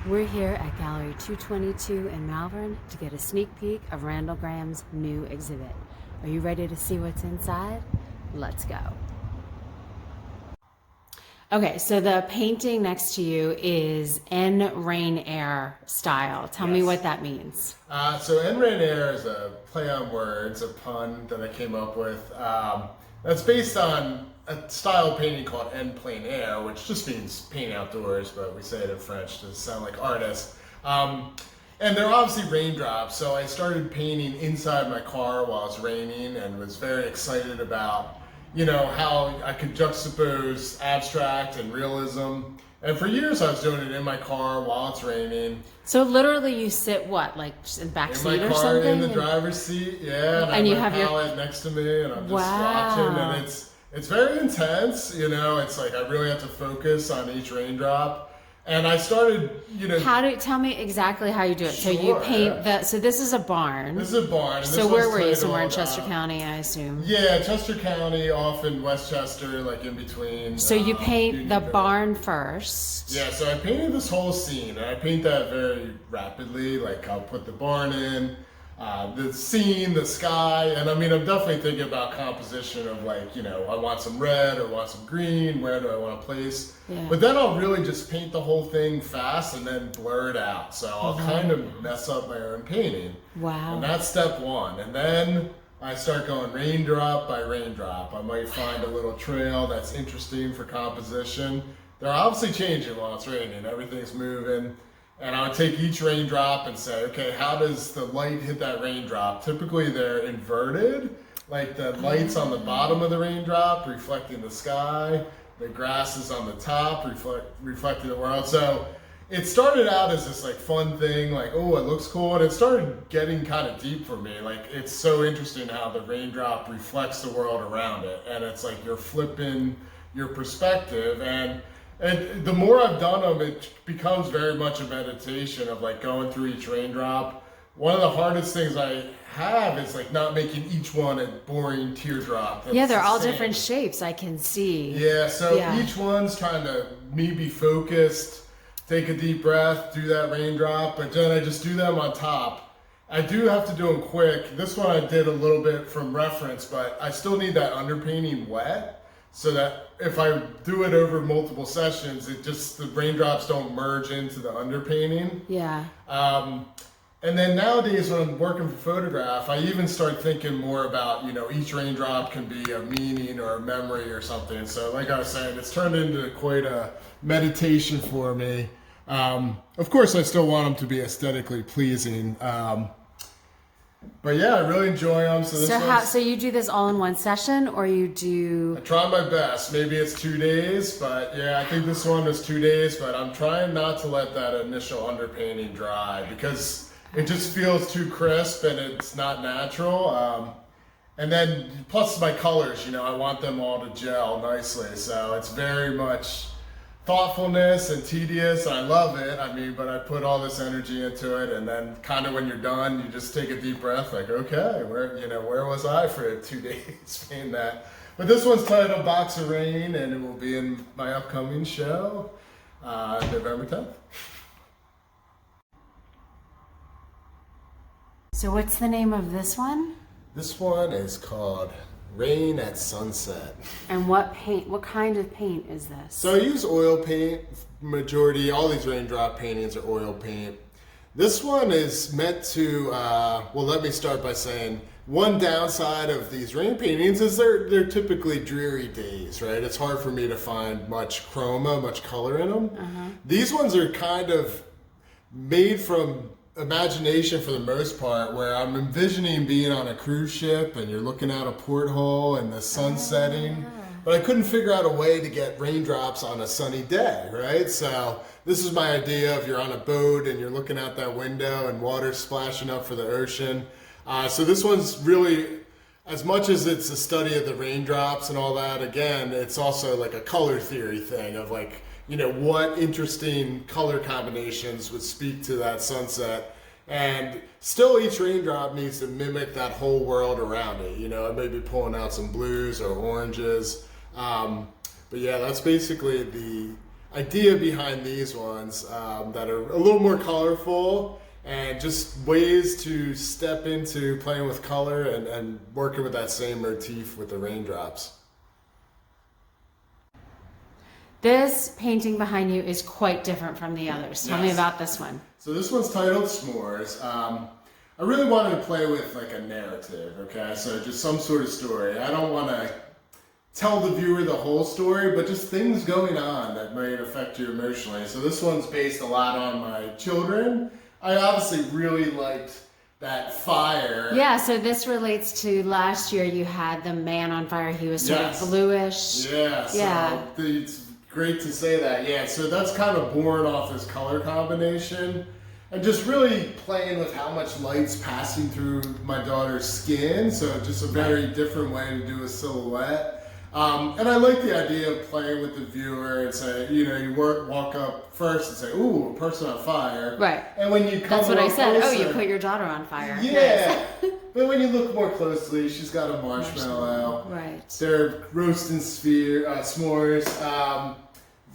We're here at Gallery 222 in Malvern to get a sneak peek of Randall Graham's new exhibit. Are you ready to see what's inside? Let's go. Okay, so the painting next to you is En Rain Air style. Tell me what that means. So En Rain Air is a play on words, a pun that I came up with. That's based on a style of painting called en plein air, which just means paint outdoors, but we say it in French to sound like artists. And they're obviously raindrops, so I started painting inside my car while it's raining and was very excited about, how I could juxtapose abstract and realism. And for years I was doing it in my car while it's raining. So literally you sit like in the back seat or something? In the driver's seat, yeah. And you have your palette next to me, and I'm just watching, and it's very intense. It's like I really have to focus on each raindrop. And I started, tell me exactly how you do it. So you paint so this is a barn. This is a barn. So where were you? Somewhere in Chester County, I assume. Yeah, Chester County, off in Westchester, like in between. So you paint the barn first. Yeah, so I painted this whole scene, and I paint that very rapidly. Like I'll put the barn in, the scene, the sky, and I'm definitely thinking about composition of I want some red, I want some green, where do I want to place? Yeah. But then I'll really just paint the whole thing fast and then blur it out. So I'll kind of mess up my own painting. Wow. And that's step one. And then I start going raindrop by raindrop. I might find a little trail that's interesting for composition. They're obviously changing while it's raining. Everything's moving. And I would take each raindrop and say, okay, how does the light hit that raindrop? Typically they're inverted, like the light's on the bottom of the raindrop reflecting the sky, the grass is on the top reflecting the world. So it started out as this fun thing, oh, it looks cool, and it started getting kind of deep for me. It's so interesting how the raindrop reflects the world around it, and it's like you're flipping your perspective, and the more I've done them, it becomes very much a meditation of going through each raindrop. One of the hardest things I have is not making each one a boring teardrop. They're all different shapes, I can see. Yeah, so each one's kind of me be focused, take a deep breath, do that raindrop, but then I just do them on top. I do have to do them quick. This one I did a little bit from reference, but I still need that underpainting wet, so that if I do it over multiple sessions, the raindrops don't merge into the underpainting. Yeah. And then nowadays when I'm working for photograph, I even start thinking more about, each raindrop can be a meaning or a memory or something. So like I was saying, it's turned into quite a meditation for me. Of course, I still want them to be aesthetically pleasing. But yeah, I really enjoy them. So you do this all in one session, or you do? I try my best. Maybe it's 2 days, but yeah, I think this one is 2 days. But I'm trying not to let that initial underpainting dry because it just feels too crisp and it's not natural. And then plus my colors, I want them all to gel nicely. So it's very much thoughtfulness and tedious. I love it. But I put all this energy into it, and then kind of when you're done, you just take a deep breath, okay, where was I for 2 days painting that? But this one's titled Box of Rain, and it will be in my upcoming show, November 10th. So what's the name of this one? This one is called Rain at Sunset. And what kind of paint is this? So I use oil paint. Majority, all these raindrop paintings are oil paint. This one is meant to, let me start by saying, one downside of these rain paintings is they're typically dreary days, right? It's hard for me to find much chroma, much color in them. Uh-huh. These ones are kind of made from imagination for the most part, where I'm envisioning being on a cruise ship and you're looking out a porthole and the sun setting, but I couldn't figure out a way to get raindrops on a sunny day, right? So this is my idea of you're on a boat and you're looking out that window and water's splashing up for the ocean. So this one's really, as much as it's a study of the raindrops and all that, again, it's also like a color theory thing of what interesting color combinations would speak to that sunset. And still each raindrop needs to mimic that whole world around it. I may be pulling out some blues or oranges. But yeah, that's basically idea behind these ones that are a little more colorful and just ways to step into playing with color and working with that same motif with the raindrops. This painting behind you is quite different from the others. Tell me about this one. So this one's titled S'mores. I really wanted to play with like a narrative, okay? So just some sort of story. I don't want to tell the viewer the whole story, but just things going on that might affect you emotionally. So this one's based a lot on my children. I obviously really liked that fire. Yeah, so this relates to last year you had the man on fire. He was sort of bluish. Yeah, so it's great to say that. Yeah, so that's kind of born off this color combination. And just really playing with how much light's passing through my daughter's skin. So just a very different way to do a silhouette. And I like the idea of playing with the viewer and say, you walk up first and say, ooh, a person on fire. Right. And when you come That's what I said. closer, you put your daughter on fire. Yeah. But when you look more closely, she's got a marshmallow. Right. They're roasting s'mores,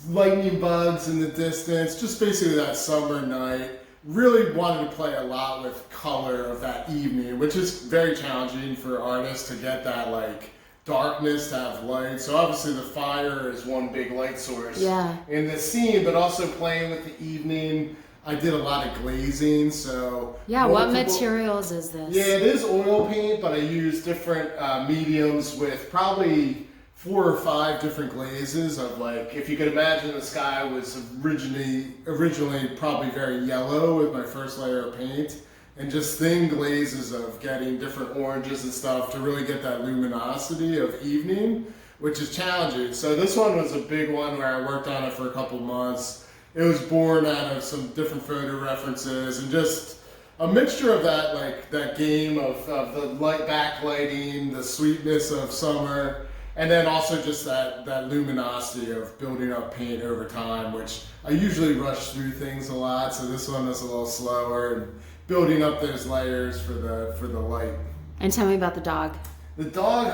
lightning bugs in the distance, just basically that summer night. Really wanted to play a lot with color of that evening, which is very challenging for artists to get that like darkness to have light. So obviously the fire is one big light source in the scene, but also playing with the evening. I did a lot of glazing, so what materials is this? Yeah, it is oil paint, but I used different mediums with probably 4 or 5 different glazes of like, if you could imagine the sky was originally probably very yellow with my first layer of paint, and just thin glazes of getting different oranges and stuff to really get that luminosity of evening, which is challenging. So this one was a big one where I worked on it for a couple months. It was born out of some different photo references and just a mixture of that, like that game of the light backlighting, the sweetness of summer, and then also just that luminosity of building up paint over time, which I usually rush through things a lot. So this one was a little slower and building up those layers for the light. And tell me about the dog. The dog,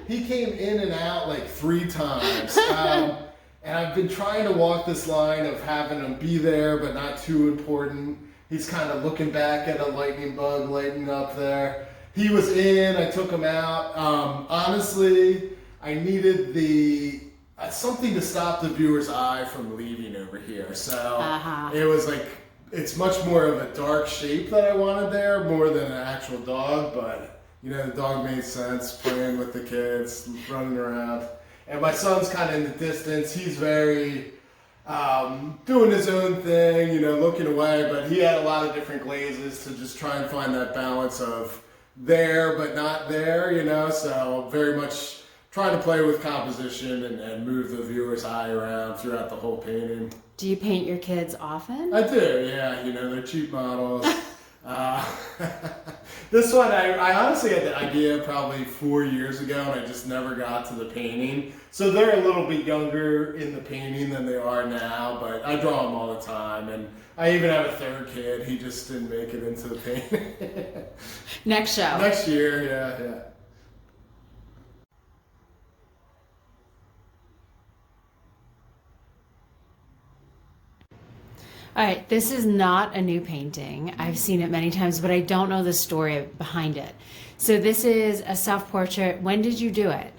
he came in and out like 3 times. And I've been trying to walk this line of having him be there, but not too important. He's kind of looking back at a lightning bug lighting up there. He was in, I took him out. Honestly, I needed something to stop the viewer's eye from leaving over here. So it was like, it's much more of a dark shape that I wanted there, more than an actual dog, but the dog made sense, playing with the kids, running around. And my son's kind of in the distance. He's very doing his own thing, looking away, but he had a lot of different glazes to just try and find that balance of there but not there, so very much trying to play with composition and move the viewer's eye around throughout the whole painting. Do you paint your kids often? I do, yeah. They're cheap models. This one, I honestly had the idea probably 4 years ago, and I just never got to the painting. So they're a little bit younger in the painting than they are now, but I draw them all the time. And I even have a 3rd kid. He just didn't make it into the painting. Next show. Next year, yeah. All right, this is not a new painting. I've seen it many times, but I don't know the story behind it. So this is a self-portrait. When did you do it?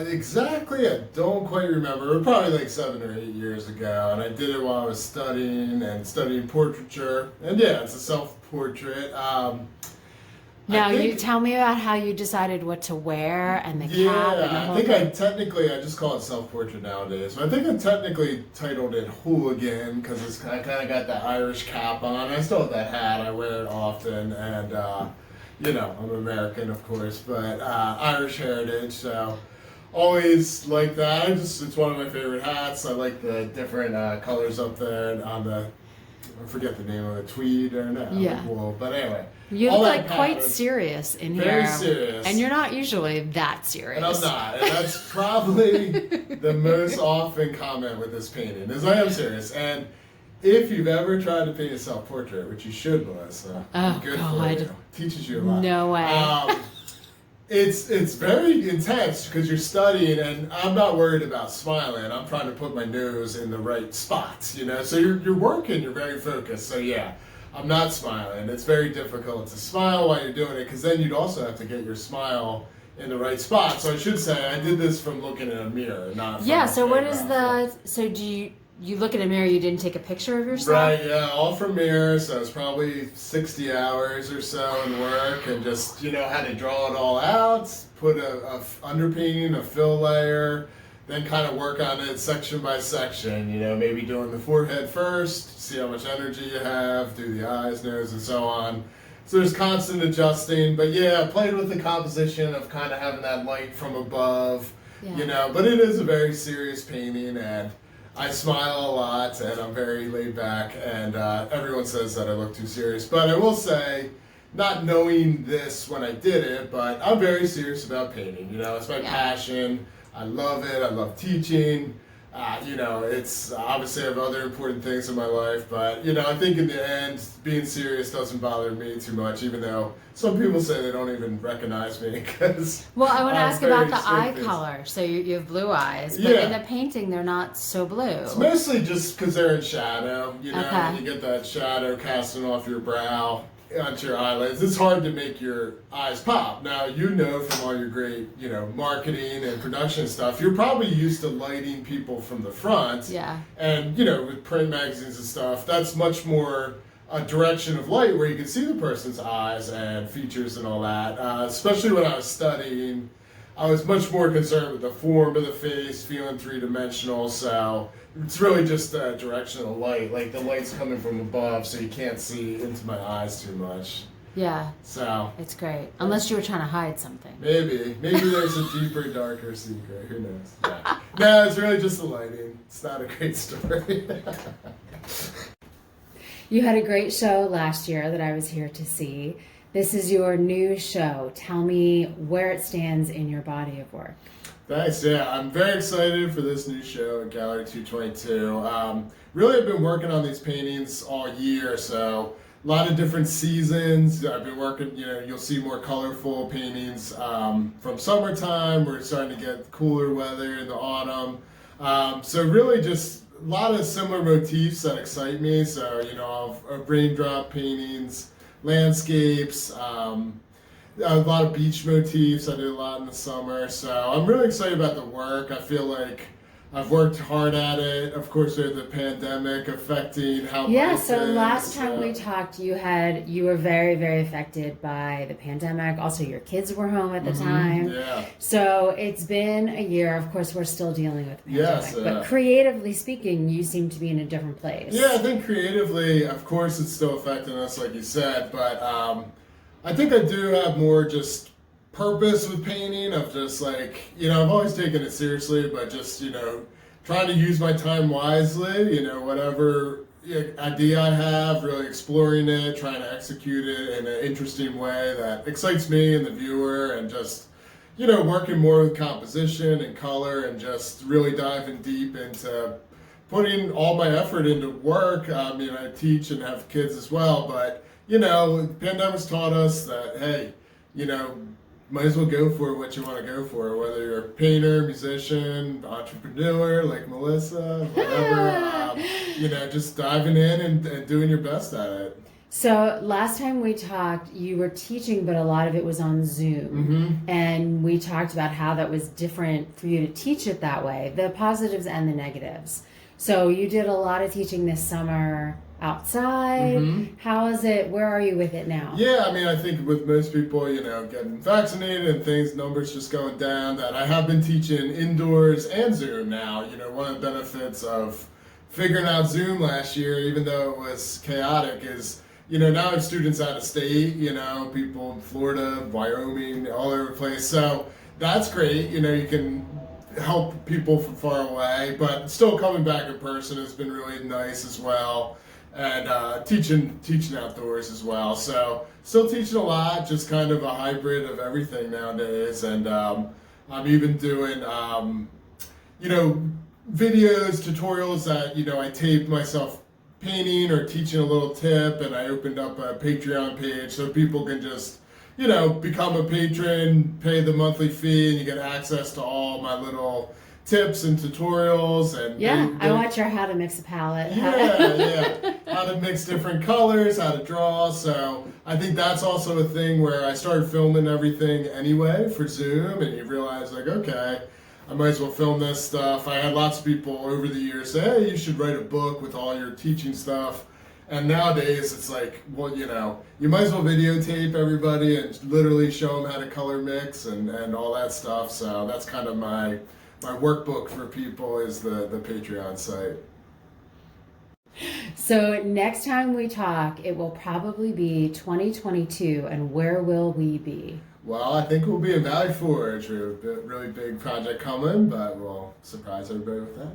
Exactly, I don't quite remember. Probably like 7 or 8 years ago, and I did it while I was studying portraiture. And yeah, it's a self-portrait. Now, you tell me about how you decided what to wear and the cap and the whole thing. I just call it self-portrait nowadays. So I think I technically titled it Hooligan because I kind of got that Irish cap on. I still have that hat. I wear it often, and I'm American, of course, but Irish heritage. So always like that. It's one of my favorite hats. I like the different colors up there and on the. I forget the name of it, tweed or wool. But anyway. You look like quite serious in here. Very serious. And you're not usually that serious. And I'm not. And that's probably the most often comment with this painting, is I am serious. And if you've ever tried to paint a self-portrait, which you should, Melissa, good for you. Teaches you a lot. No way. It's very intense because you're studying, and I'm not worried about smiling. I'm trying to put my nose in the right spots, you know. So you're working, you're very focused. So yeah, I'm not smiling. It's very difficult to smile while you're doing it because then you'd also have to get your smile in the right spot. So I should say I did this from looking in a mirror, not. Yeah. So what is the? So do you look in a mirror? You didn't take a picture of yourself? Right. Yeah. All from mirrors. So it's probably 60 hours or so in work, and just had to draw it all out, put a underpainting, a fill layer, then kind of work on it section by section. Maybe doing the forehead first, see how much energy you have, do the eyes, nose, and so on. So there's constant adjusting, but yeah, I played with the composition of kind of having that light from above, but it is a very serious painting, and I smile a lot, and I'm very laid back, and everyone says that I look too serious, but I will say, not knowing this when I did it, but I'm very serious about painting, it's my passion, I love it, I love teaching. It's obviously I have other important things in my life, but I think in the end, being serious doesn't bother me too much, even though some people say they don't even recognize me. Well, I want to ask about the eye color. So you have blue eyes, but in the painting, they're not so blue. It's mostly just because they're in shadow. Okay. You get that shadow casting off your brow onto your eyelids. It's hard to make your eyes pop. Now, from all your great, marketing and production stuff, you're probably used to lighting people from the front. Yeah. And, with print magazines and stuff, that's much more a direction of light where you can see the person's eyes and features and all that. Especially when I was studying, I was much more concerned with the form of the face, feeling three-dimensional, so it's really just a directional light, like the light's coming from above, so you can't see into my eyes too much. Yeah. So it's great. Unless you were trying to hide something. Maybe there's a deeper, darker secret. Who knows? Yeah. No, it's really just the lighting. It's not a great story. You had a great show last year that I was here to see. This is your new show. Tell me where it stands in your body of work. Thanks. Yeah, I'm very excited for this new show at Gallery 222. Really, I've been working on these paintings all year, so a lot of different seasons. I've been working, you'll see more colorful paintings from summertime. We're starting to get cooler weather in the autumn. So really just a lot of similar motifs that excite me. So, I'll have raindrop paintings, landscapes, a lot of beach motifs. I did a lot in the summer, so I'm really excited about the work. I feel like I've worked hard at it. Of course, there's the pandemic affecting how. Yeah. So last time we talked, you were very, very affected by the pandemic. Also, your kids were home at the time. Yeah. So it's been a year. Of course, we're still dealing with the pandemic. Yes. But creatively speaking, you seem to be in a different place. Yeah, I think creatively, of course, it's still affecting us, like you said, but I think I do have more just purpose with painting of just like, I've always taken it seriously, but just, trying to use my time wisely, whatever idea I have, really exploring it, trying to execute it in an interesting way that excites me and the viewer, and just, working more with composition and color and just really diving deep into putting all my effort into work. I mean, I teach and have kids as well, but the pandemic's taught us that, hey, might as well go for what you want to go for, whether you're a painter, musician, entrepreneur like Melissa, whatever, just diving in and doing your best at it. So last time we talked, you were teaching, but a lot of it was on Zoom. And we talked about how that was different for you to teach it that way, the positives and the negatives. So you did a lot of teaching this summer outside. How is it? Where are you with it now? Yeah, I mean, I think with most people, getting vaccinated and things, numbers just going down, that I have been teaching indoors and Zoom now. One of the benefits of figuring out Zoom last year, even though it was chaotic, is, now I have students out of state, people in Florida, Wyoming, all over the place. So that's great. You can help people from far away, but still coming back in person has been really nice as well. And teaching outdoors as well. So still teaching a lot, just kind of a hybrid of everything nowadays. And I'm even doing, videos, tutorials that, I taped myself painting or teaching a little tip, and I opened up a Patreon page so people can just, become a patron, pay the monthly fee, and you get access to all my little tips and tutorials. And I watch your how to mix a palette. Yeah. How to mix different colors, how to draw. So I think that's also a thing where I started filming everything anyway for Zoom, and you realize like, okay, I might as well film this stuff. I had lots of people over the years say, hey, you should write a book with all your teaching stuff. And nowadays it's like, well, you might as well videotape everybody and literally show them how to color mix and all that stuff. So that's kind of my workbook for people is the Patreon site. So next time we talk, it will probably be 2022, and where will we be? Well, I think we'll be in Valley Forge. We have a really big project coming, but we'll surprise everybody with that.